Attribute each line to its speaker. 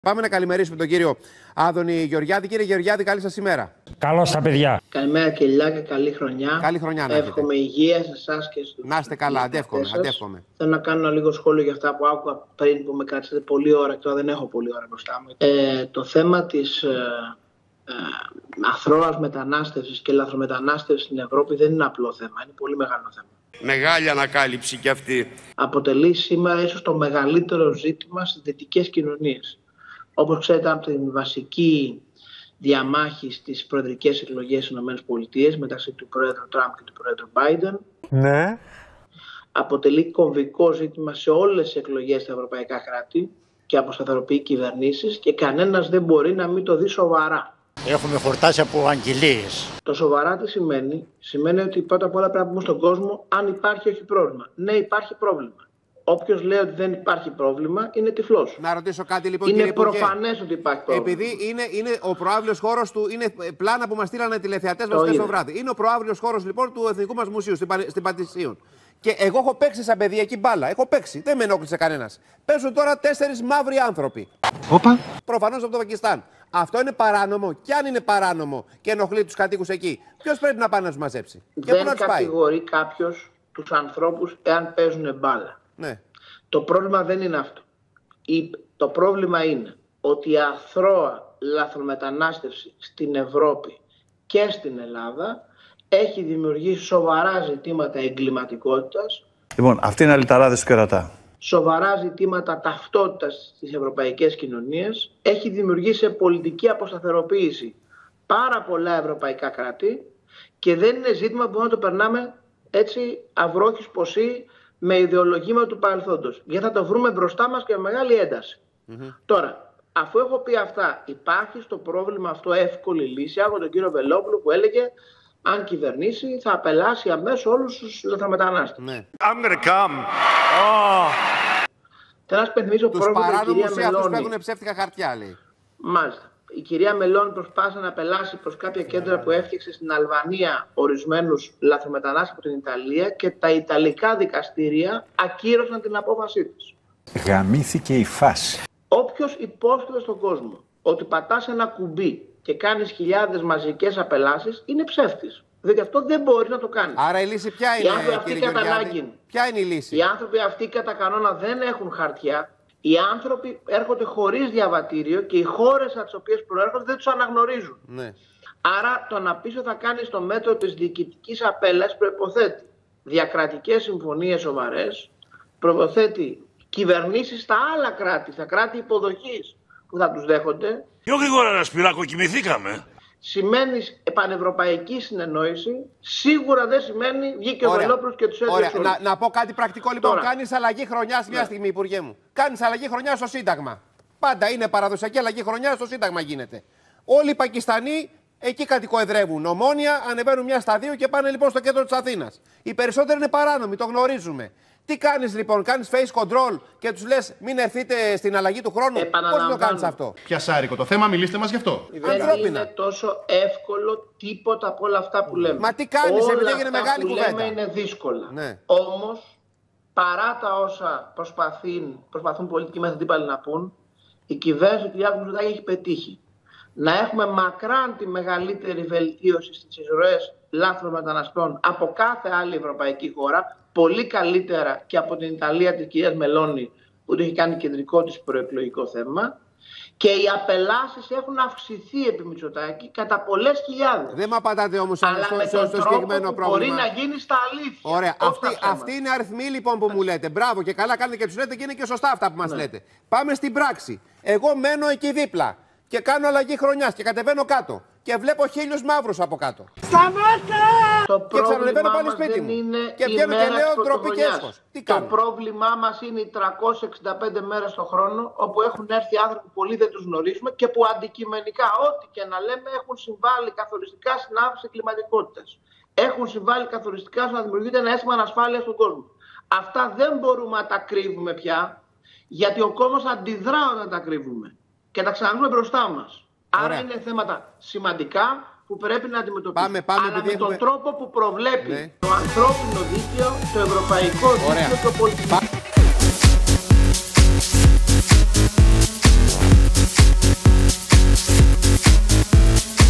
Speaker 1: Πάμε να καλημερίσουμε τον κύριο Άδωνη Γεωργιάδη. Κύριε Γεωργιάδη, καλή σας ημέρα.
Speaker 2: Καλώς τα παιδιά.
Speaker 3: Καλημέρα και Λιλά, καλή χρονιά.
Speaker 1: Καλή χρονιά να έχετε.
Speaker 3: Εύχομαι υγεία σε εσάς και στους.
Speaker 1: Να είστε καλά, αντεύχομαι.
Speaker 3: Θέλω να κάνω ένα λίγο σχόλιο για αυτά που άκουγα πριν που με κρατήσατε πολλή ώρα και τώρα δεν έχω πολλή ώρα μπροστά μου. Το θέμα της αθρώας μετανάστευσης και λαθρομετανάστευσης στην Ευρώπη δεν είναι απλό θέμα, είναι πολύ μεγάλο θέμα.
Speaker 4: Μεγάλη ανακάλυψη κι αυτή.
Speaker 3: Αποτελεί σήμερα ίσως το μεγαλύτερο ζήτημα στις δυτικές κοινωνίες. Όπως ξέρετε, από την βασική διαμάχη στις προεδρικές εκλογές στις ΗΠΑ μεταξύ του πρόεδρου Τραμπ και του πρόεδρου Μπάιντεν,
Speaker 2: Ναι.
Speaker 3: αποτελεί κομβικό ζήτημα σε όλες τις εκλογές στα ευρωπαϊκά κράτη και αποσταθεροποιεί κυβερνήσεις και κανένας δεν μπορεί να μην το δει σοβαρά.
Speaker 5: Έχουμε χορτάσει από αγγελίες.
Speaker 3: Το σοβαρά τι σημαίνει? Σημαίνει ότι πρώτα απ' όλα πρέπει να πούμε στον κόσμο αν υπάρχει όχι πρόβλημα. Ναι, υπάρχει πρόβλημα. Όποιος λέει ότι δεν υπάρχει πρόβλημα είναι τυφλός.
Speaker 1: Να ρωτήσω κάτι λοιπόν,
Speaker 3: είναι
Speaker 1: κύριε Υπουργέ.
Speaker 3: προφανές ότι υπάρχει πρόβλημα.
Speaker 1: Επειδή είναι ο προαύλιος χώρος του, είναι πλάνα που μας στείλανε τηλεθεατές μας χθες το βράδυ. Είναι ο προαύλιος χώρος λοιπόν του Εθνικού μας Μουσείου στην Πατησίων. Και εγώ έχω παίξει σαν παιδί εκεί μπάλα. Έχω παίξει. Δεν με ενόχλησε κανένας. Παίζουν τώρα 4 μαύροι άνθρωποι.
Speaker 2: Όπα.
Speaker 1: Προφανώς από το Πακιστάν. Αυτό είναι παράνομο. Και αν είναι παράνομο και ενοχλεί τους κατοίκους εκεί, ποιος πρέπει να πάει να τους μαζέψει?
Speaker 3: Δεν κατηγορεί κάποιος τους ανθρώπους εάν παίζουν μπάλα.
Speaker 1: Ναι.
Speaker 3: Το πρόβλημα δεν είναι αυτό. Το πρόβλημα είναι ότι η αθρώα λαθρομετανάστευση στην Ευρώπη και στην Ελλάδα έχει δημιουργήσει σοβαρά ζητήματα εγκληματικότητας.
Speaker 6: Λοιπόν, αυτή είναι αλυταράδες του κερατά.
Speaker 3: Σοβαρά ζητήματα ταυτότητας στις ευρωπαϊκές κοινωνίες. Έχει δημιουργήσει πολιτική αποσταθεροποίηση πάρα πολλά ευρωπαϊκά κράτη και δεν είναι ζήτημα που να το περνάμε έτσι αυρόχης ποσή με ιδεολογήματα του παρελθόντος. Γιατί θα το βρούμε μπροστά μας και με μεγάλη ένταση. Τώρα, αφού έχω πει αυτά, υπάρχει στο πρόβλημα αυτό εύκολη λύση. Άκουγα τον κύριο Βελόπουλο που έλεγε αν κυβερνήσει θα απελάσει αμέσως όλους τους λαθρομετανάστες.
Speaker 1: Ναι.
Speaker 4: I'm gonna come.
Speaker 3: Θέλω να σας πενθυμίσω
Speaker 1: Τους
Speaker 3: πρόβλημα η
Speaker 1: παράνομους
Speaker 3: κυρία
Speaker 1: ή αυτούς που
Speaker 3: Μελώνη.
Speaker 1: έχουν ψεύτικα χαρτιά, λέει.
Speaker 3: Μάλιστα. Η κυρία Μελώνη προσπάθησε να απελάσει προς κάποια κέντρα που έφτιαξε στην Αλβανία ορισμένους λαθρομετανάστες από την Ιταλία και τα Ιταλικά δικαστήρια ακύρωσαν την απόφασή της.
Speaker 7: Γαμήθηκε η φάση.
Speaker 3: Όποιος υπόσχεται στον κόσμο ότι πατάς ένα κουμπί και κάνεις χιλιάδες μαζικές απελάσεις είναι ψεύτης. Διότι αυτό δεν μπορεί να το κάνει.
Speaker 1: Άρα η λύση ποια είναι,
Speaker 3: Οι άνθρωποι αυτοί
Speaker 1: κύριε
Speaker 3: κατά
Speaker 1: Γεωργιάδη?
Speaker 3: ανάγκη.
Speaker 1: Ποια είναι η λύση?
Speaker 3: Οι άνθρωποι αυτοί κατά κανόνα δεν έχουν χαρτιά. Οι άνθρωποι έρχονται χωρίς διαβατήριο και οι χώρες από τις οποίες προέρχονται δεν τους αναγνωρίζουν.
Speaker 1: Ναι.
Speaker 3: Άρα το να πεις ότι θα κάνεις το μέτρο της διοικητικής απέλασης προϋποθέτει διακρατικές συμφωνίες σοβαρές, προϋποθέτει κυβερνήσεις στα άλλα κράτη, στα κράτη υποδοχής που θα τους δέχονται.
Speaker 4: Πιο γρήγορα ένα σπυράκο, κοιμηθήκαμε.
Speaker 3: Σημαίνει πανευρωπαϊκή συνεννόηση, σίγουρα δεν σημαίνει βγήκε ο Βελόπουλος και τους έδιωξε όλους.
Speaker 1: Να πω κάτι πρακτικό λοιπόν.
Speaker 3: Τώρα.
Speaker 1: Κάνεις αλλαγή χρονιάς μια στιγμή, Υπουργέ μου. Κάνεις αλλαγή χρονιάς στο Σύνταγμα. Πάντα είναι παραδοσιακή αλλαγή χρονιάς στο Σύνταγμα γίνεται. Όλοι οι Πακιστανοί εκεί κατοικοεδρεύουν. Ομόνια ανεβαίνουν μια στα δύο και πάνε λοιπόν στο κέντρο της Αθήνας. Οι περισσότεροι είναι παράνομοι, το γνωρίζουμε. Τι κάνεις λοιπόν, κάνεις face control και τους λες μην έρθετε στην αλλαγή του χρόνου? Πώς το κάνεις αυτό?
Speaker 8: Πιασάρικο το θέμα, μιλήστε μας γι' αυτό.
Speaker 3: Δεν είναι τόσο εύκολο τίποτα από όλα αυτά που λέμε.
Speaker 1: Μα τι κάνεις,
Speaker 3: όλα
Speaker 1: επειδή έγινε μεγάλη κουβέντα.
Speaker 3: Όλα αυτά που λέμε είναι δύσκολα.
Speaker 1: Ναι.
Speaker 3: Όμως, παρά τα όσα προσπαθούν πολιτικοί μέσα αντίπαλοι να πούν, η κυβέρνηση του Κυριάκου Μητσοτάκη έχει πετύχει να έχουμε μακράν τη μεγαλύτερη βελτίωση στις εισρωές λάθρομεταναστών από κάθε άλλη ευρωπαϊκή χώρα. Πολύ καλύτερα και από την Ιταλία της κυρίας Μελώνη που το έχει κάνει κεντρικό της προεκλογικό θέμα. Και οι απελάσεις έχουν αυξηθεί επί Μητσοτάκη κατά πολλές χιλιάδες.
Speaker 1: Δεν με απαντάτε όμως στο συγκεκριμένο πρόβλημα.
Speaker 3: Μπορεί να γίνει στα αλήθεια.
Speaker 1: Ωραία. Αυτοί είναι αριθμοί λοιπόν που μου λέτε. Μπράβο και καλά κάνετε και τους λέτε και είναι και σωστά αυτά που μας λέτε. Πάμε στην πράξη. Εγώ μένω εκεί δίπλα και κάνω αλλαγή χρονιάς και κατεβαίνω κάτω και βλέπω 1000 μαύρους από κάτω.
Speaker 3: Σταμάτα!
Speaker 1: Και ξανανεβαίνω πάλι σπίτι μου. Και βγαίνω και λέω ντροπή και έσχος.
Speaker 3: Το πρόβλημά μας είναι οι 365 μέρες το χρόνο όπου έχουν έρθει άνθρωποι που πολλοί δεν τους γνωρίζουμε και που αντικειμενικά, ό,τι και να λέμε, έχουν συμβάλει καθοριστικά στην αύξηση κλιματικότητας. Έχουν συμβάλει καθοριστικά στο να δημιουργείται ένα αίσθημα ανασφάλειας στον κόσμο. Αυτά δεν μπορούμε να τα κρύβουμε πια, γιατί ο κόσμος αντιδρά όταν τα κρύβουμε και τα ξαναδούμε μπροστά μας. Άρα είναι θέματα σημαντικά που πρέπει να αντιμετωπίσουμε. Αλλά με τον τρόπο που προβλέπει το ανθρώπινο δίκαιο, το ευρωπαϊκό δίκαιο και το πολιτικό.